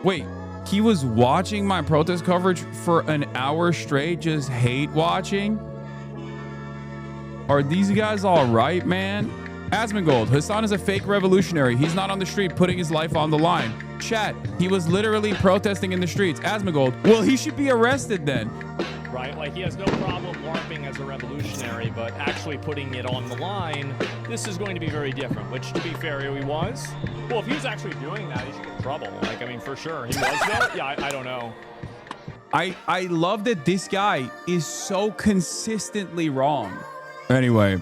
Wait, he was watching my protest coverage for an hour straight, just hate watching? Are these guys all right, man? Asmongold, Hasan is a fake revolutionary. He's not on the street putting his life on the line. Chat, he was literally protesting in the streets. Asmongold, well, he should be arrested then. Right, like he has no problem LARPing as a revolutionary, but actually putting it on the line, this is going to be very different, which to be fair, he was. Well, if he was actually doing that, he should get in trouble. Like, I mean, for sure. He was there? Yeah, I don't know. I love that this guy is so consistently wrong. Anyway,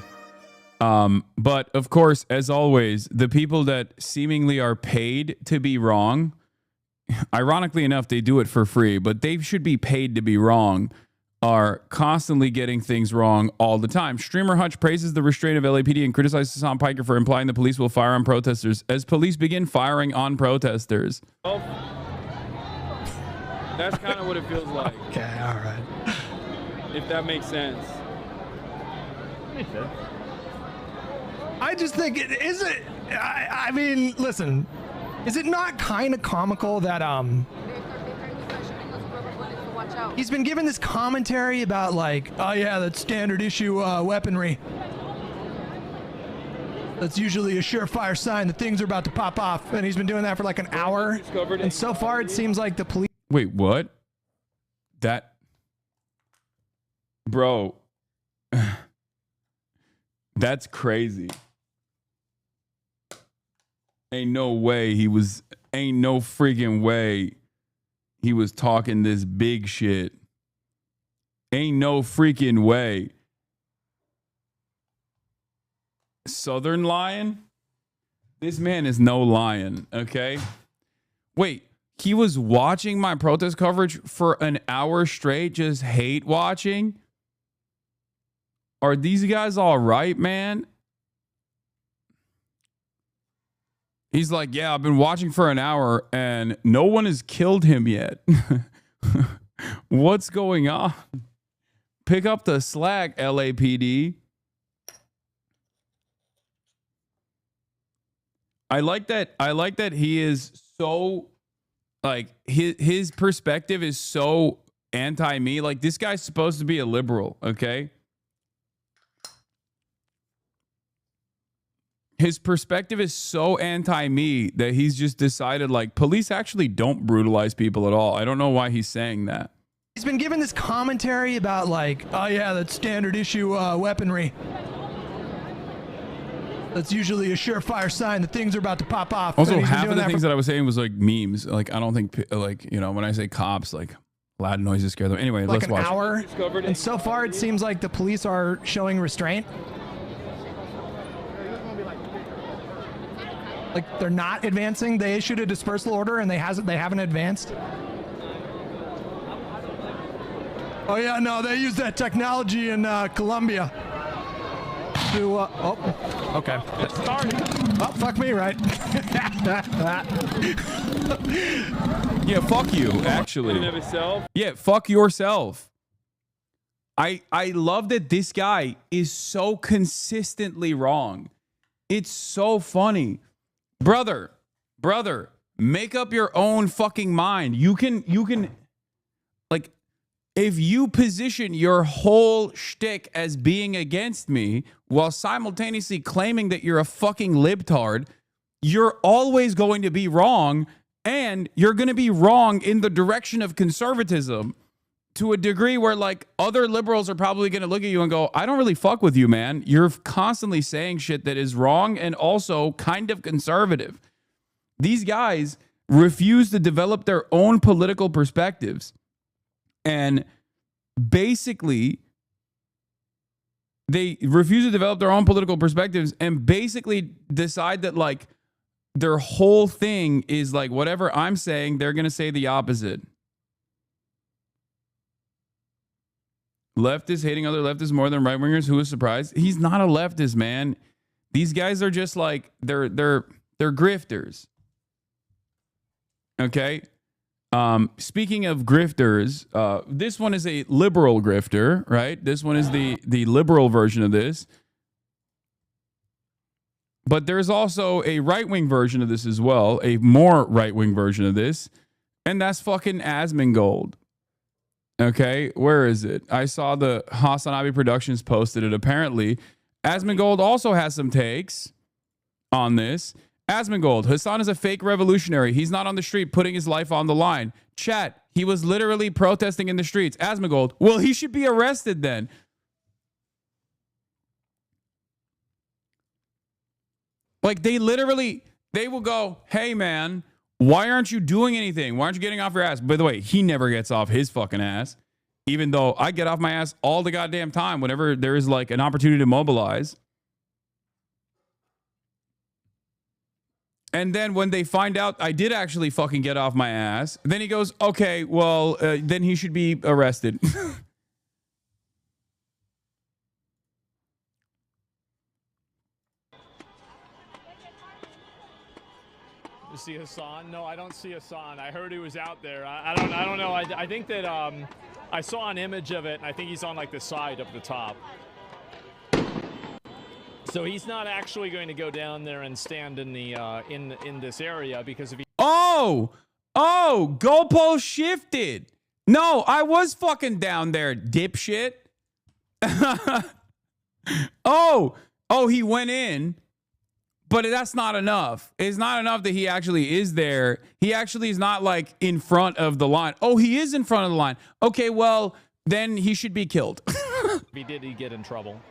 but of course, as always, the people that seemingly are paid to be wrong, ironically enough, they do it for free, but they should be paid to be wrong, are constantly getting things wrong all the time. Streamer Hutch praises the restraint of LAPD and criticizes Hasan Piker for implying the police will fire on protesters as police begin firing on protesters. Oh, that's kind of what it feels like. Okay, all right. If that makes sense. Makes sense. I just think I mean, listen, is it not kind of comical that he's been given this commentary about like, oh yeah, that's standard issue weaponry. That's usually a surefire sign that things are about to pop off, and he's been doing that for like an hour. And so far, it seems like the police. Wait, what? That, bro, that's crazy. Ain't no way he was. Ain't no freaking way he was talking this big shit. Ain't no freaking way. Southern lion? This man is no lion, okay? Wait, he was watching my protest coverage for an hour straight, just hate watching? Are these guys all right, man? He's like, yeah, I've been watching for an hour and no one has killed him yet. What's going on? Pick up the slack, LAPD. I like that he is so, like, his perspective is so anti-me. Like, this guy's supposed to be a liberal, okay? His perspective is so anti-me that he's just decided, like, police actually don't brutalize people at all. I don't know why he's saying that. He's been given this commentary about like, oh yeah, that's standard issue weaponry. That's usually a surefire sign that things are about to pop off. Also, half of the things that I was saying was like memes. Like, I don't think, like, you know, when I say cops, like, loud noises scare them. Anyway, like let's watch. Like an hour. And so far, it seems like the police are showing restraint. Like, they're not advancing. They issued a dispersal order and they haven't advanced. Oh yeah, no, they use that technology in Colombia. To, oh, okay. It's starting. Oh, fuck me, right? Yeah, fuck you, actually. Yeah, fuck yourself. I love that this guy is so consistently wrong. It's so funny. Brother, make up your own fucking mind. You can, like, if you position your whole shtick as being against me while simultaneously claiming that you're a fucking libtard, you're always going to be wrong, and you're going to be wrong in the direction of conservatism to a degree where, like, other liberals are probably going to look at you and go, I don't really fuck with you, man. You're constantly saying shit that is wrong and also kind of conservative. These guys refuse to develop their own political perspectives. And basically, they refuse to develop their own political perspectives and basically decide that, like, their whole thing is like, whatever I'm saying, they're going to say the opposite. Leftists hating other leftists more than right wingers. Who is surprised? He's not a leftist, man. These guys are just like, they're grifters. Okay. Speaking of grifters, this one is a liberal grifter, right? This one is the liberal version of this. But there's also a right-wing version of this as well, a more right-wing version of this. And that's fucking Asmongold. Okay, where is it? I saw the HasanAbi Productions posted it. Apparently, Asmongold also has some takes on this. Asmongold, Hasan is a fake revolutionary. He's not on the street putting his life on the line. Chat, he was literally protesting in the streets. Asmongold, well, he should be arrested then. Like, they will go, hey, man, why aren't you doing anything? Why aren't you getting off your ass? By the way, he never gets off his fucking ass, even though I get off my ass all the goddamn time whenever there is like an opportunity to mobilize. And then when they find out I did actually fucking get off my ass, then he goes, okay, well, then he should be arrested. You see Hasan? No, I don't see Hasan. I heard he was out there. I don't know. I think that I saw an image of it, and I think he's on like the side up the top. So he's not actually going to go down there and stand in the in this area, because if he goalpost shifted. No, I was fucking down there, dipshit. He went in. But that's not enough. It's not enough that he actually is there. He actually is not like in front of the line. Oh, he is in front of the line. Okay, well, then he should be killed. If he did, he'd get in trouble.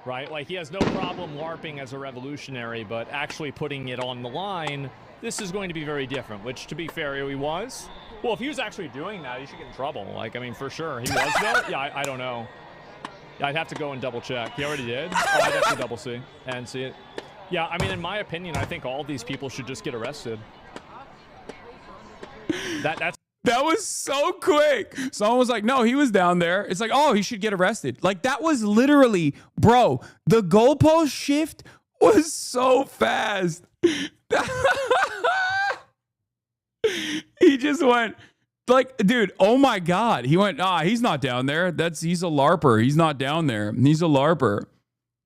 Right? Like, he has no problem LARPing as a revolutionary, but actually putting it on the line, this is going to be very different, which, to be fair, he was. Well, if he was actually doing that, he should get in trouble. Like, I mean, for sure. He was, though? Yeah, I don't know. I'd have to go and double check. He already did? Oh, I'd have to double see and see it. Yeah, I mean, in my opinion, I think all these people should just get arrested. That was so quick. Someone was like, no, he was down there. It's like, oh, he should get arrested. Like, that was literally, bro, the goalpost shift was so fast. He just went, like, dude, oh my God. He went, he's not down there. He's a LARPer. He's not down there. He's a LARPer.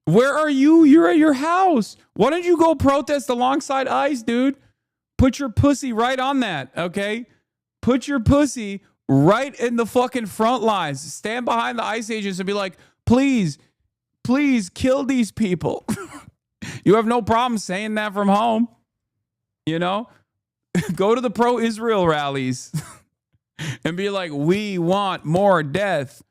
Where are you? You're at your house. Why don't you go protest alongside ICE, dude? Put your pussy right on that, okay? Put your pussy right in the fucking front lines. Stand behind the ICE agents and be like, please, please kill these people. You have no problem saying that from home. You know? Go to the pro-Israel rallies and be like, we want more death.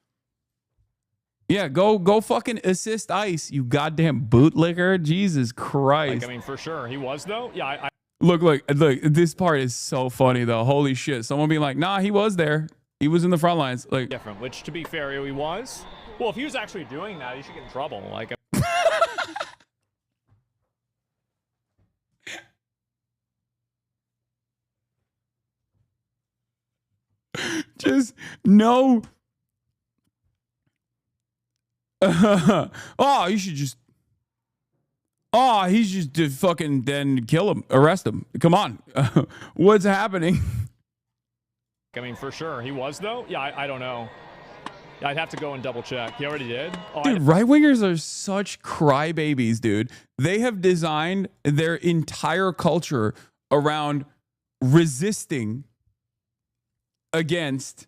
Yeah, go fucking assist ICE, you goddamn bootlicker. Jesus Christ. Like, I mean, for sure. He was, though? Yeah, Look, this part is so funny, though. Holy shit. Someone being like, nah, he was there. He was in the front lines. Like, different, which, to be fair, he was. Well, if he was actually doing that, he should get in trouble. Like, just no. You should just. He's just fucking then kill him, arrest him. Come on, what's happening? I mean, for sure, he was, though. Yeah, I don't know. I'd have to go and double check. He already did. Dude, right wingers are such crybabies, dude. They have designed their entire culture around resisting against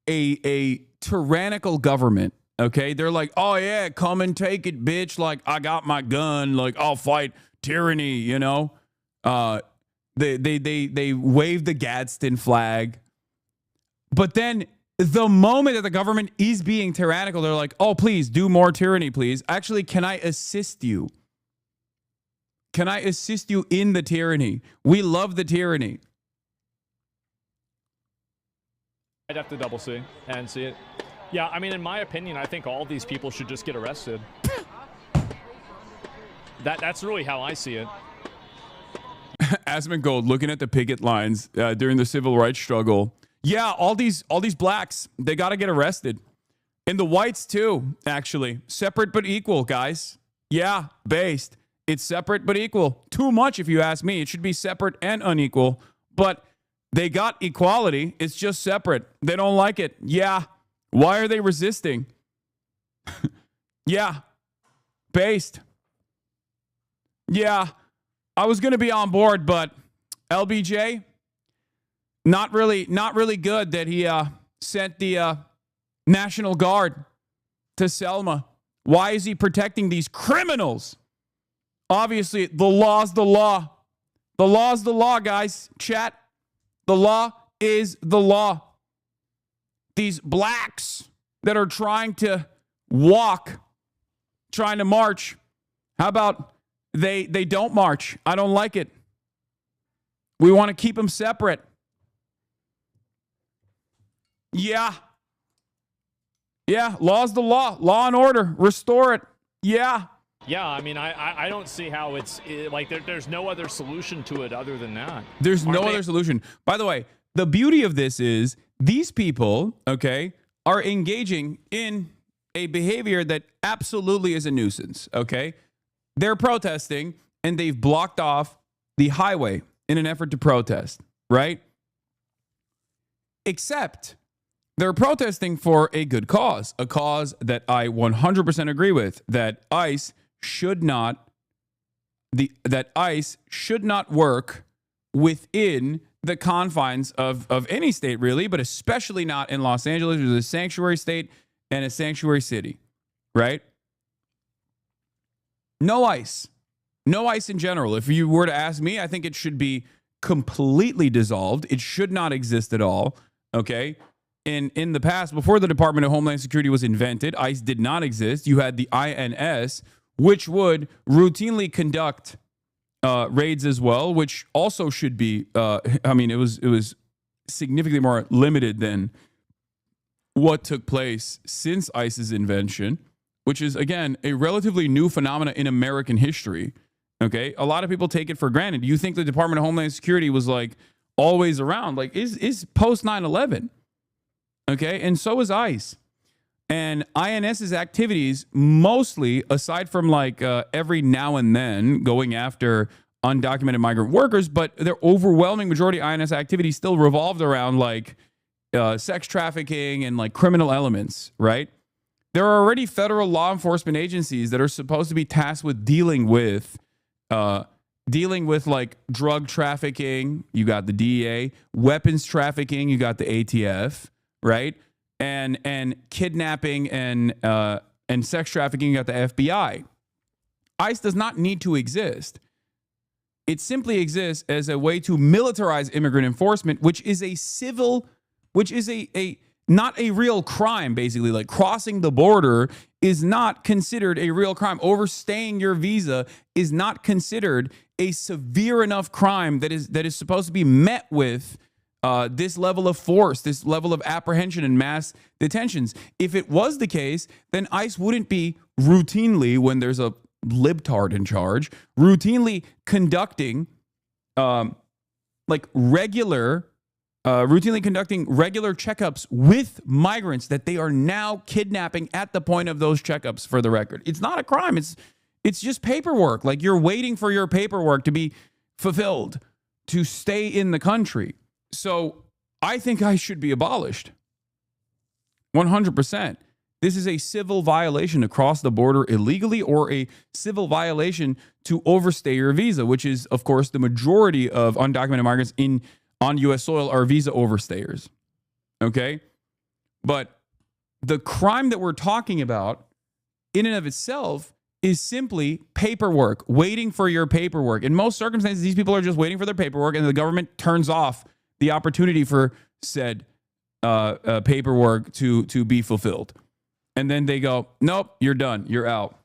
a tyrannical government. Okay, they're like, oh yeah, come and take it, bitch. Like, I got my gun. Like, I'll fight tyranny. You know, they wave the Gadsden flag, but then the moment that the government is being tyrannical, they're like, oh, please do more tyranny, please. Actually, can I assist you? Can I assist you in the tyranny? We love the tyranny. I'd have to double see and see it. Yeah, I mean, in my opinion, I think all these people should just get arrested. That's really how I see it. Asmongold looking at the picket lines during the civil rights struggle. Yeah, all these blacks, they got to get arrested. And the whites too, actually. Separate but equal, guys. Yeah, based. It's separate but equal. Too much, if you ask me. It should be separate and unequal. But they got equality. It's just separate. They don't like it. Yeah. Why are they resisting? Yeah. Based. Yeah. I was going to be on board, but LBJ, Not really good that he sent the National Guard to Selma. Why is he protecting these criminals? Obviously, the law's the law. The law's the law, guys. Chat. The law is the law. These blacks that are trying to walk, trying to march, how about they don't march? I don't like it. We want to keep them separate. Yeah. Yeah, law's the law. Law and order. Restore it. Yeah. Yeah, I mean, I don't see how like there's no other solution to it other than that. There's no other solution. By the way, the beauty of this is these people, okay, are engaging in a behavior that absolutely is a nuisance, okay? They're protesting and they've blocked off the highway in an effort to protest, right? Except they're protesting for a good cause, a cause that I 100% agree with, that ICE should not work within the confines of any state, really, but especially not in Los Angeles, which is a sanctuary state and a sanctuary city, right? No ICE. No ICE in general. If you were to ask me, I think it should be completely dissolved. It should not exist at all, okay? In the past, before the Department of Homeland Security was invented, ICE did not exist. You had the INS, which would routinely conduct raids as well, which also should be, it was significantly more limited than what took place since ICE's invention, which is, again, a relatively new phenomena in American history. Okay, a lot of people take it for granted. You think the Department of Homeland Security was like always around? Like, is post 9/11? Okay, and so is ICE. And INS's activities, mostly, aside from like every now and then going after undocumented migrant workers, but their overwhelming majority of INS activities still revolved around like sex trafficking and like criminal elements, right? There are already federal law enforcement agencies that are supposed to be tasked with dealing with like drug trafficking. You got the DEA, weapons trafficking. You got the ATF. Right, and kidnapping and sex trafficking at the FBI. ICE does not need to exist. It simply exists as a way to militarize immigrant enforcement, which is a not a real crime. Basically, like crossing the border is not considered a real crime. Overstaying your visa is not considered a severe enough crime that is supposed to be met with this level of force, this level of apprehension and mass detentions. If it was the case, then ICE wouldn't be routinely, when there's a libtard in charge, routinely conducting regular checkups with migrants that they are now kidnapping at the point of those checkups, for the record. It's not a crime. It's just paperwork. Like, you're waiting for your paperwork to be fulfilled to stay in the country. So I think ICE should be abolished. 100%. This is a civil violation to cross the border illegally, or a civil violation to overstay your visa, which is, of course, the majority of undocumented migrants on U.S. soil are visa overstayers. Okay? But the crime that we're talking about in and of itself is simply paperwork, waiting for your paperwork. In most circumstances, these people are just waiting for their paperwork, and the government turns off the opportunity for said paperwork to be fulfilled. And then they go, nope, you're done. You're out.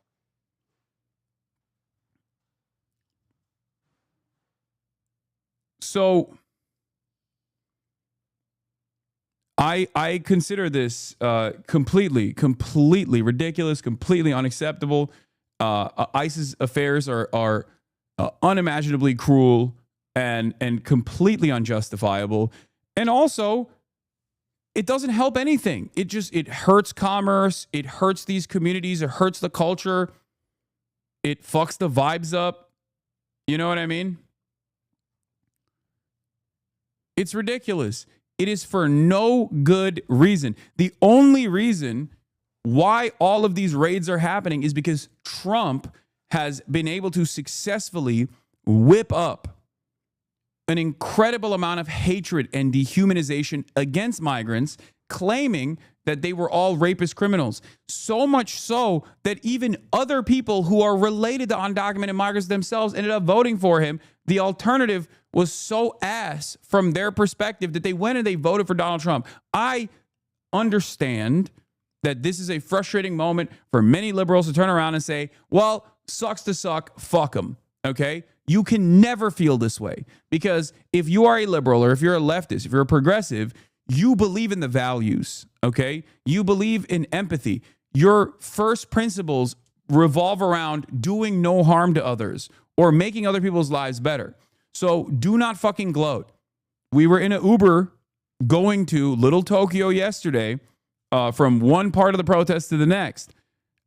So I consider this completely ridiculous, completely unacceptable. ICE's affairs are unimaginably cruel and completely unjustifiable. And also, it doesn't help anything. It hurts commerce. It hurts these communities. It hurts the culture. It fucks the vibes up. You know what I mean? It's ridiculous. It is for no good reason. The only reason why all of these raids are happening is because Trump has been able to successfully whip up an incredible amount of hatred and dehumanization against migrants, claiming that they were all rapist criminals. So much so that even other people who are related to undocumented migrants themselves ended up voting for him. The alternative was so ass from their perspective that they went and they voted for Donald Trump. I understand that this is a frustrating moment for many liberals to turn around and say, well, sucks to suck, fuck them, okay? You can never feel this way, because if you are a liberal or if you're a leftist, if you're a progressive, you believe in the values, okay? You believe in empathy. Your first principles revolve around doing no harm to others or making other people's lives better. So do not fucking gloat. We were in an Uber going to Little Tokyo yesterday, from one part of the protest to the next.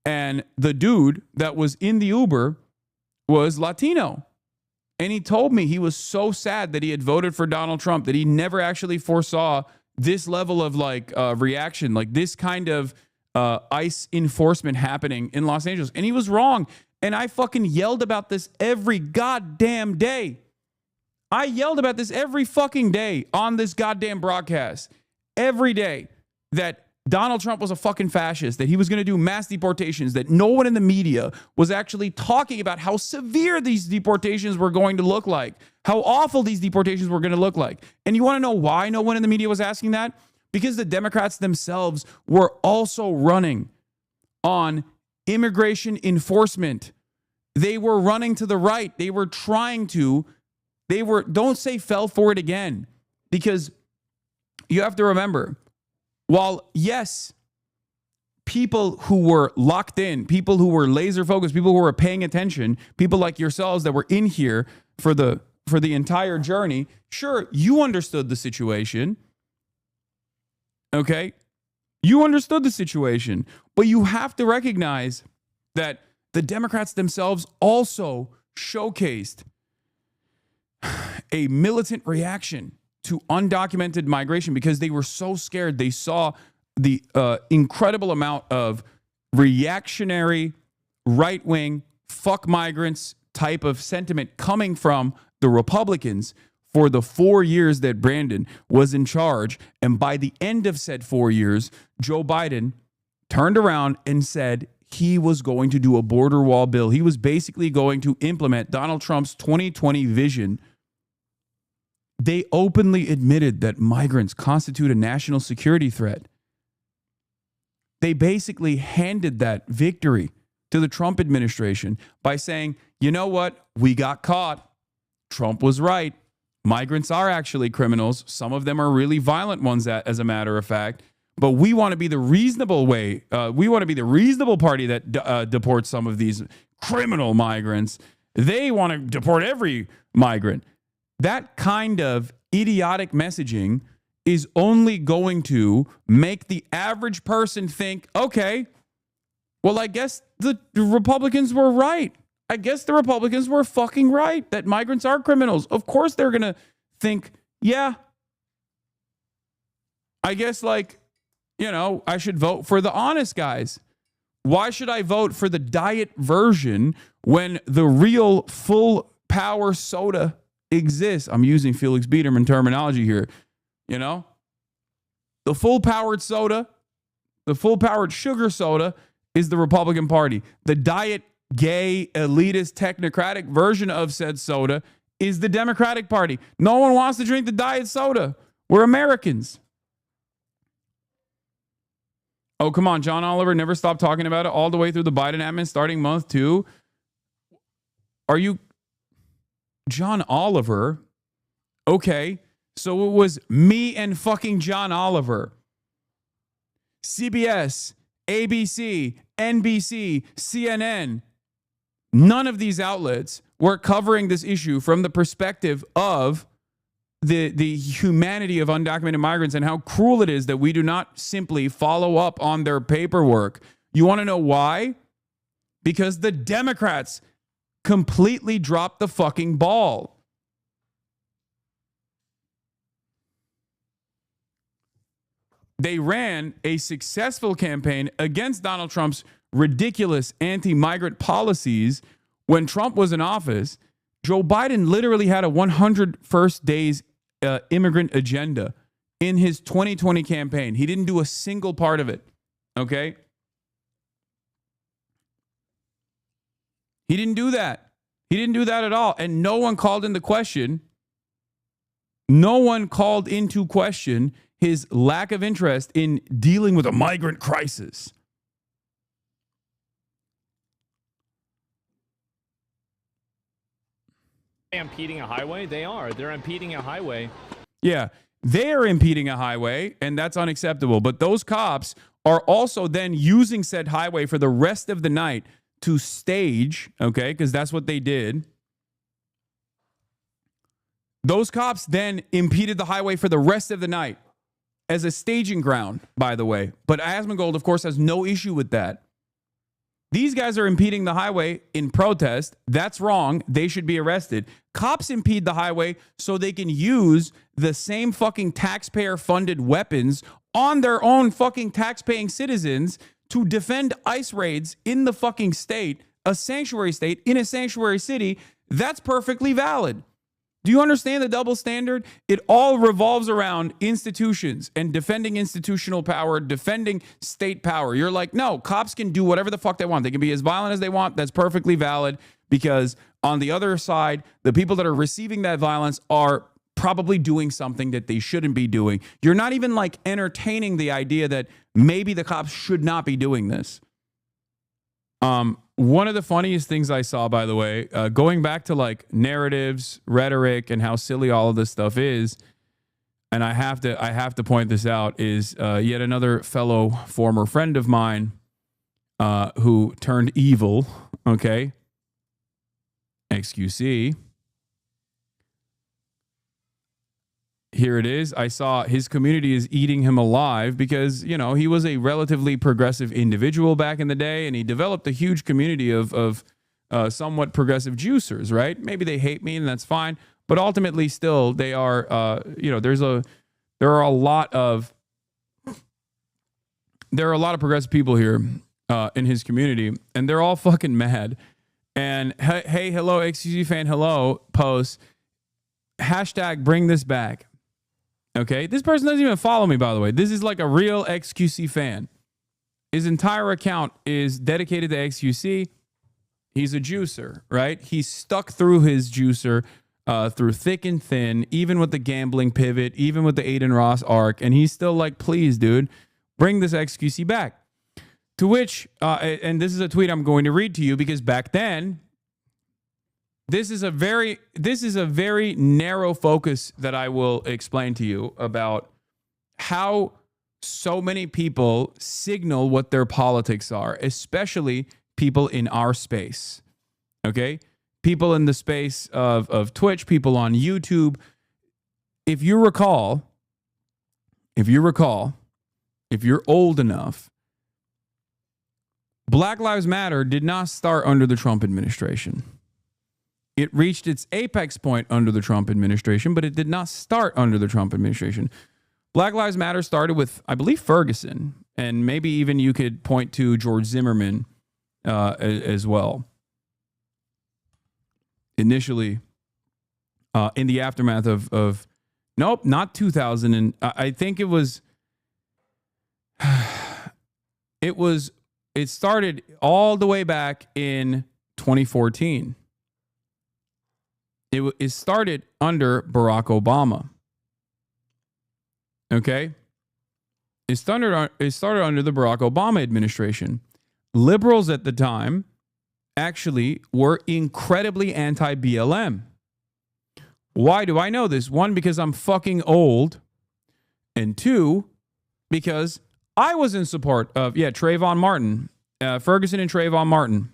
And the dude that was in the Uber was Latino. And he told me he was so sad that he had voted for Donald Trump, that he never actually foresaw this level of reaction, like this kind of ICE enforcement happening in Los Angeles. And he was wrong. And I fucking yelled about this every goddamn day. I yelled about this every fucking day on this goddamn broadcast. Every day, that Donald Trump was a fucking fascist, that he was going to do mass deportations, that no one in the media was actually talking about how severe these deportations were going to look like, how awful these deportations were going to look like. And you want to know why no one in the media was asking that? Because the Democrats themselves were also running on immigration enforcement. They were running to the right. They were trying to, don't say fell for it again, because you have to remember, while, yes, people who were locked in, people who were laser focused, people who were paying attention, people like yourselves that were in here for the entire journey, sure, you understood the situation. Okay? You understood the situation. But you have to recognize that the Democrats themselves also showcased a militant reaction to undocumented migration because they were so scared. They saw the incredible amount of reactionary, right-wing, fuck migrants type of sentiment coming from the Republicans for the 4 years that Brandon was in charge. And by the end of said 4 years, Joe Biden turned around and said he was going to do a border wall bill. He was basically going to implement Donald Trump's 2020 vision. They openly admitted that migrants constitute a national security threat. They basically handed that victory to the Trump administration by saying, you know what? We got caught. Trump was right. Migrants are actually criminals. Some of them are really violent ones, as a matter of fact. But we want to be the reasonable way. We want to be the reasonable party that deports some of these criminal migrants. They want to deport every migrant. That kind of idiotic messaging is only going to make the average person think, okay, well, I guess the Republicans were right. I guess the Republicans were fucking right that migrants are criminals. Of course they're going to think, yeah, I guess I should vote for the honest guys. Why should I vote for the diet version when the real full power soda exists? I'm using Felix Biederman terminology here. The full powered soda, the full powered sugar soda is the Republican Party. The diet, gay, elitist, technocratic version of said soda is the Democratic Party. No one wants to drink the diet soda. We're Americans. Oh, come on. John Oliver never stopped talking about it all the way through the Biden admin starting month 2. Are you John Oliver? Okay. So it was me and fucking John Oliver. CBS, ABC, NBC, CNN. None of these outlets were covering this issue from the perspective of the humanity of undocumented migrants and how cruel it is that we do not simply follow up on their paperwork. You want to know why? Because the Democrats completely dropped the fucking ball. They ran a successful campaign against Donald Trump's ridiculous anti-migrant policies when Trump was in office. Joe Biden literally had a 101st days immigrant agenda in his 2020 campaign. He didn't do a single part of it. Okay? He didn't do that. He didn't do that at all. And no one called into question. No one called into question his lack of interest in dealing with a migrant crisis. Impeding a highway? They are. They're impeding a highway. Yeah, they are impeding a highway, and that's unacceptable. But those cops are also then using said highway for the rest of the night to stage, okay, because that's what they did. Those cops then impeded the highway for the rest of the night as a staging ground, by the way. But Asmongold, of course, has no issue with that. These guys are impeding the highway in protest. That's wrong. They should be arrested. Cops impede the highway so they can use the same fucking taxpayer-funded weapons on their own fucking tax-paying citizens to defend ICE raids in the fucking state, a sanctuary state, in a sanctuary city. That's perfectly valid. Do you understand the double standard? It all revolves around institutions and defending institutional power, defending state power. You're like, no, cops can do whatever the fuck they want. They can be as violent as they want. That's perfectly valid, because on the other side, the people that are receiving that violence are probably doing something that they shouldn't be doing. You're not even like entertaining the idea that maybe the cops should not be doing this. One of the funniest things I saw, by the way, going back to like narratives, rhetoric, and how silly all of this stuff is, and I have to point this out, is yet another fellow former friend of mine who turned evil. Okay, XQC. Here it is. I saw his community is eating him alive because, you know, he was a relatively progressive individual back in the day, and he developed a huge community of somewhat progressive juicers, right? Maybe they hate me, and that's fine. But ultimately, still, they are, you know, there are a lot of progressive people here in his community, and they're all fucking mad. And hey, hello, XQC fan, hello, post, hashtag bring this back. Okay, this person doesn't even follow me, by the way. This is like a real XQC fan. His entire account is dedicated to XQC. He's a juicer, right? He's stuck through his juicer through thick and thin, even with the gambling pivot, even with the Aiden Ross arc, and he's still like, please, dude, bring this XQC back. To which, and this is a tweet I'm going to read to you, because back then, this is a very narrow focus that I will explain to you about how so many people signal what their politics are, especially people in our space. Okay? People in the space of Twitch, people on YouTube. If you recall, if you're old enough, Black Lives Matter did not start under the Trump administration. It reached its apex point under the Trump administration, but it did not start under the Trump administration. Black Lives Matter started with, I believe, Ferguson, and maybe even you could point to George Zimmerman as well. Initially, in the aftermath of nope, not 2000, and I think it was, it started all the way back in 2014. It started under Barack Obama. Okay? It started under the Barack Obama administration. Liberals at the time actually were incredibly anti-BLM. Why do I know this? One, because I'm fucking old. And two, because I was in support of, Trayvon Martin, Ferguson and Trayvon Martin.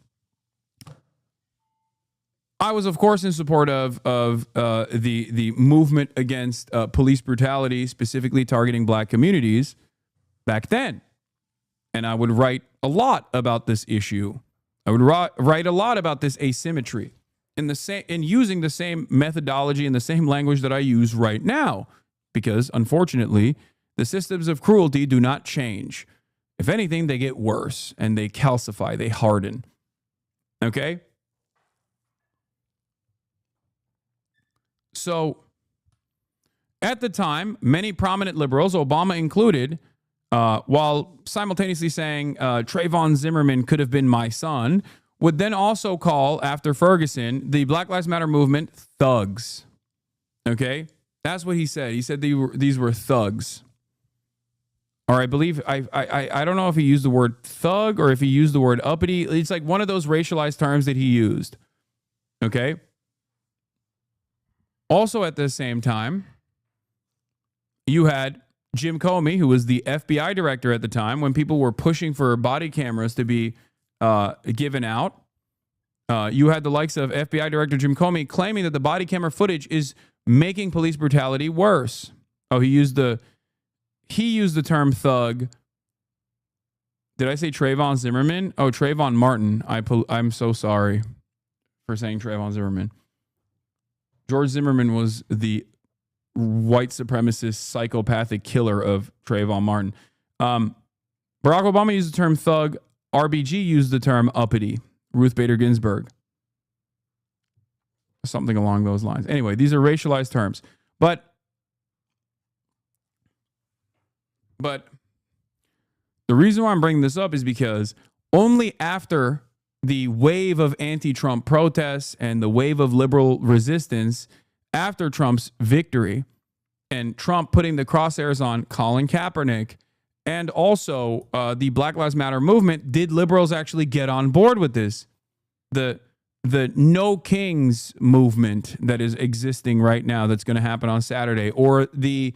I was, of course, in support of the movement against police brutality, specifically targeting black communities back then. And I would write a lot about this issue. I would write a lot about this asymmetry in using the same methodology and the same language that I use right now, because unfortunately, the systems of cruelty do not change. If anything, they get worse and they calcify, they harden. Okay? So at the time, many prominent liberals, Obama included, while simultaneously saying Trayvon Zimmerman could have been my son, would then also call, after Ferguson, the Black Lives Matter movement thugs. Okay? That's what he said. He said these were thugs. Or I believe, I don't know if he used the word thug or if he used the word uppity. It's like one of those racialized terms that he used. Okay? Also at the same time, you had Jim Comey, who was the FBI director at the time, when people were pushing for body cameras to be given out. You had the likes of FBI Director Jim Comey claiming that the body camera footage is making police brutality worse. Oh, he used the term thug. Did I say Trayvon Zimmerman? Oh, Trayvon Martin. I'm so sorry for saying Trayvon Zimmerman. George Zimmerman was the white supremacist psychopathic killer of Trayvon Martin. Barack Obama used the term thug. RBG used the term uppity. Ruth Bader Ginsburg. Something along those lines. Anyway, these are racialized terms. But the reason why I'm bringing this up is because only after the wave of anti-Trump protests and the wave of liberal resistance after Trump's victory and Trump putting the crosshairs on Colin Kaepernick and also the Black Lives Matter movement, did liberals actually get on board with this? The No Kings movement that is existing right now that's going to happen on Saturday, or the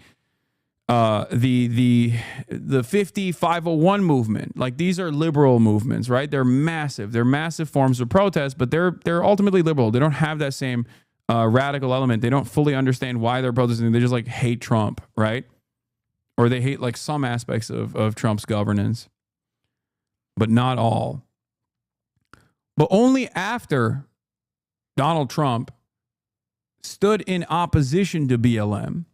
50501 movement. Like, these are liberal movements, right? They're massive. They're massive forms of protest, but they're ultimately liberal. They don't have that same radical element. They don't fully understand why they're protesting. They just like hate Trump, right? Or they hate like some aspects of Trump's governance, but not all. But only after Donald Trump stood in opposition to BLM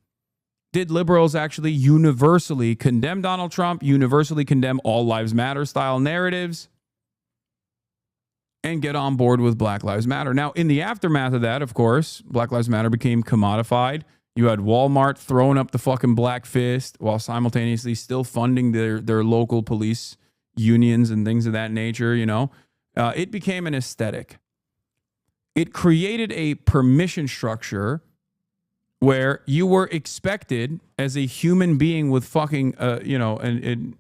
did liberals actually universally condemn Donald Trump, universally condemn all lives matter style narratives, and get on board with Black Lives Matter. Now, in the aftermath of that, of course, Black Lives Matter became commodified. You had Walmart throwing up the fucking black fist while simultaneously still funding their local police unions and things of that nature, you know. It became an aesthetic. It created a permission structure where you were expected as a human being with fucking, an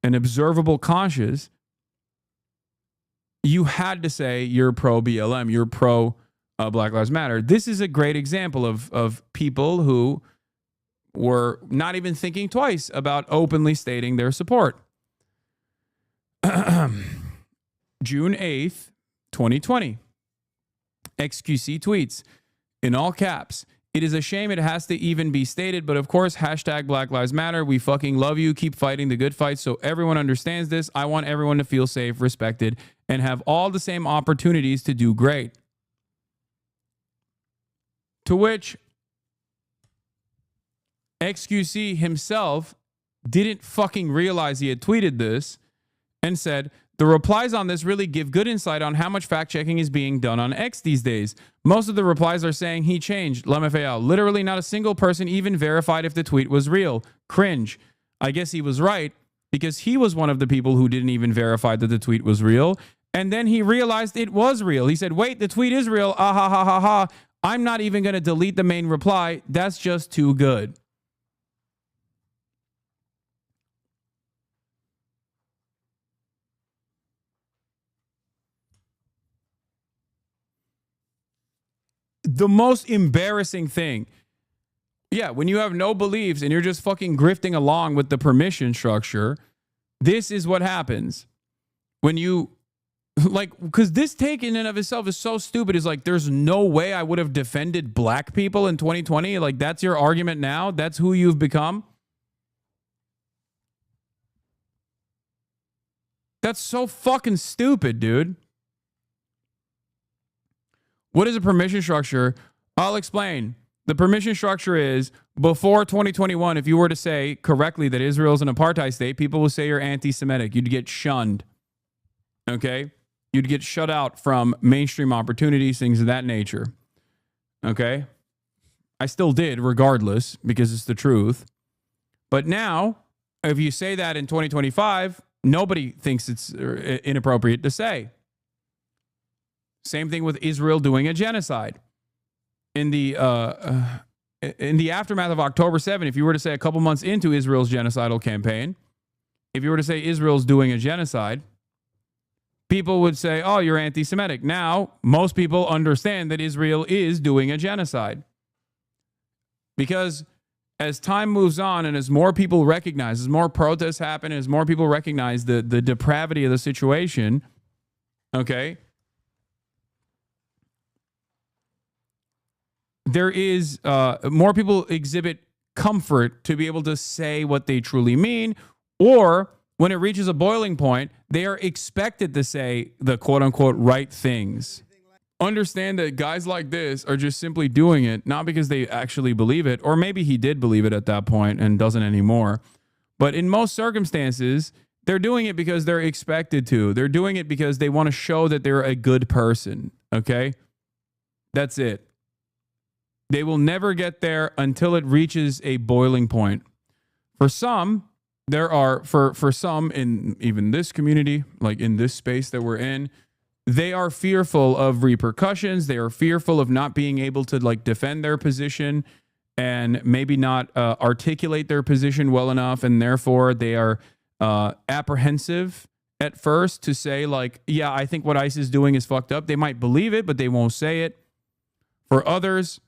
observable conscience, you had to say you're pro BLM, you're pro Black Lives Matter. This is a great example of people who were not even thinking twice about openly stating their support. June 8th, 2020. XQC tweets, in all caps, "It is a shame it has to even be stated, but of course, hashtag Black Lives Matter. We fucking love you. Keep fighting the good fight so everyone understands this. I want everyone to feel safe, respected, and have all the same opportunities to do great." To which XQC himself didn't fucking realize he had tweeted this and said, "The replies on this really give good insight on how much fact-checking is being done on X these days. Most of the replies are saying he changed. LMFAO. Literally not a single person even verified if the tweet was real. Cringe. I guess he was right because he was one of the people who didn't even verify that the tweet was real. And then he realized it was real. He said, wait, the tweet is real. Ah, ha, ha, ha, ha. I'm not even going to delete the main reply. That's just too good." The most embarrassing thing. Yeah, when you have no beliefs and you're just fucking grifting along with the permission structure, this is what happens. When you, like, because this take in and of itself is so stupid. It's like, there's no way I would have defended black people in 2020. Like, that's your argument now? That's who you've become? That's so fucking stupid, dude. What is a permission structure? I'll explain. The permission structure is, before 2021, if you were to say correctly that Israel is an apartheid state, people will say you're anti-Semitic. You'd get shunned. Okay? You'd get shut out from mainstream opportunities, things of that nature. Okay? I still did regardless because it's the truth. But now, if you say that in 2025, nobody thinks it's inappropriate to say. Same thing with Israel doing a genocide. In the aftermath of October 7, if you were to say a couple months into Israel's genocidal campaign, if you were to say Israel's doing a genocide, people would say, oh, you're anti-Semitic. Now, most people understand that Israel is doing a genocide. Because as time moves on and as more people recognize, as more protests happen, as more people recognize the depravity of the situation, okay, there is more people exhibit comfort to be able to say what they truly mean, or when it reaches a boiling point, they are expected to say the quote unquote right things. Understand that guys like this are just simply doing it, not because they actually believe it, or maybe he did believe it at that point and doesn't anymore. But in most circumstances, they're doing it because they're expected to. They're doing it because they want to show that they're a good person. Okay? That's it. They will never get there until it reaches a boiling point. For some, there are, for some in even this community, like in this space that we're in, they are fearful of repercussions. They are fearful of not being able to like defend their position and maybe not articulate their position well enough. And therefore they are apprehensive at first to say like, yeah, I think what ICE is doing is fucked up. They might believe it, but they won't say it. For others,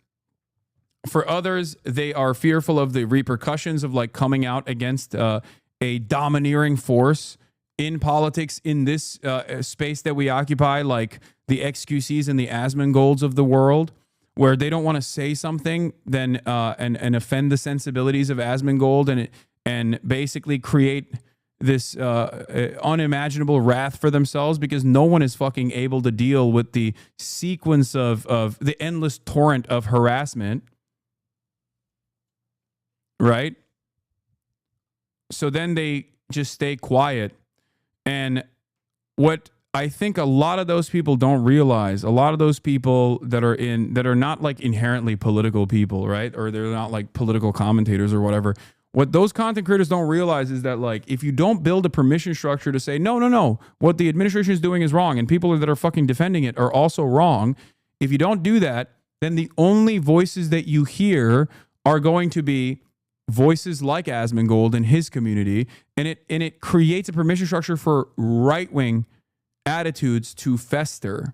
they are fearful of the repercussions of like coming out against a domineering force in politics in this space that we occupy, like the XQCs and the Asmongolds of the world, where they don't want to say something then and offend the sensibilities of Asmongold and basically create this unimaginable wrath for themselves because no one is fucking able to deal with the sequence of the endless torrent of harassment. Right? So then they just stay quiet. And what I think a lot of those people don't realize, a lot of those people that are not like inherently political people, right? Or they're not like political commentators or whatever. What those content creators don't realize is that like if you don't build a permission structure to say, no, what the administration is doing is wrong and people that are fucking defending it are also wrong. If you don't do that, then the only voices that you hear are going to be voices like Asmongold and his community, and it creates a permission structure for right-wing attitudes to fester.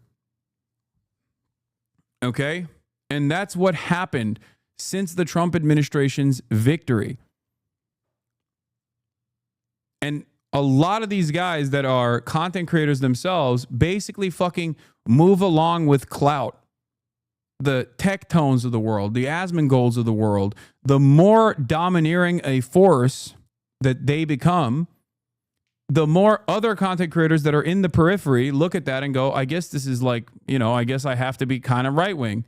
Okay? And that's what happened since the Trump administration's victory. And a lot of these guys that are content creators themselves basically fucking move along with clout. The tech tones of the world, the Asmongolds of the world, the more domineering a force that they become, the more other content creators that are in the periphery look at that and go, I guess this is like, I guess I have to be kind of right wing.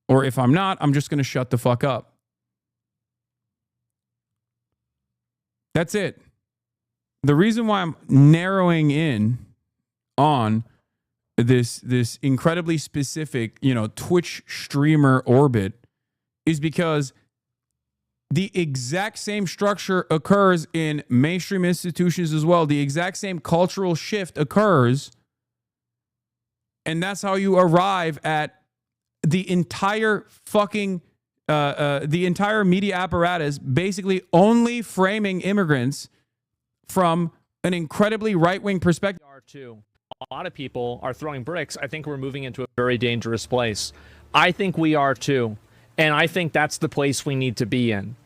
Or if I'm not, I'm just going to shut the fuck up. That's it. The reason why I'm narrowing in on this incredibly specific, Twitch streamer orbit is because the exact same structure occurs in mainstream institutions as well. The exact same cultural shift occurs. And that's how you arrive at the entire fucking, the entire media apparatus basically only framing immigrants from an incredibly right-wing perspective. A lot of people are throwing bricks. I think we're moving into a very dangerous place. I think we are too. And I think that's the place we need to be in.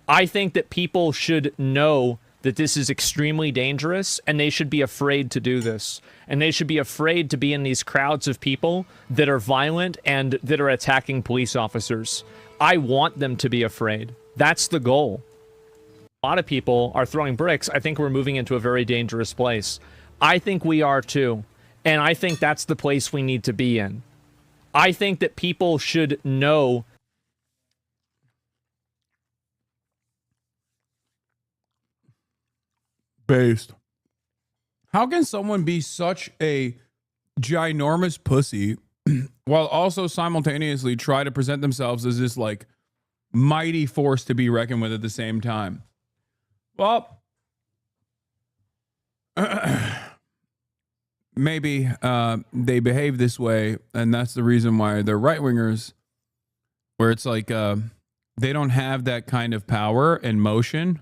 I think that people should know that this is extremely dangerous and they should be afraid to do this. And they should be afraid to be in these crowds of people that are violent and that are attacking police officers. I want them to be afraid. That's the goal. A lot of people are throwing bricks. I think we're moving into a very dangerous place. I think we are too. And I think that's the place we need to be in. I think that people should know. Based. How can someone be such a ginormous pussy while also simultaneously try to present themselves as this like mighty force to be reckoned with at the same time. Well, maybe they behave this way, and that's the reason why they're right-wingers, where it's like they don't have that kind of power and motion.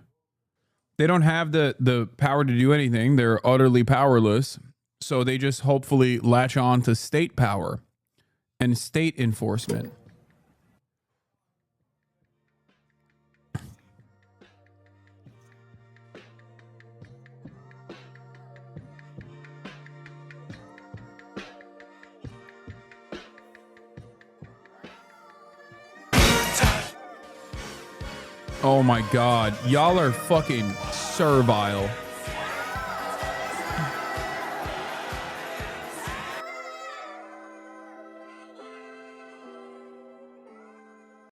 They don't have the power to do anything. They're utterly powerless. So they just hopefully latch on to state power and state enforcement. Oh my God. Y'all are fucking servile.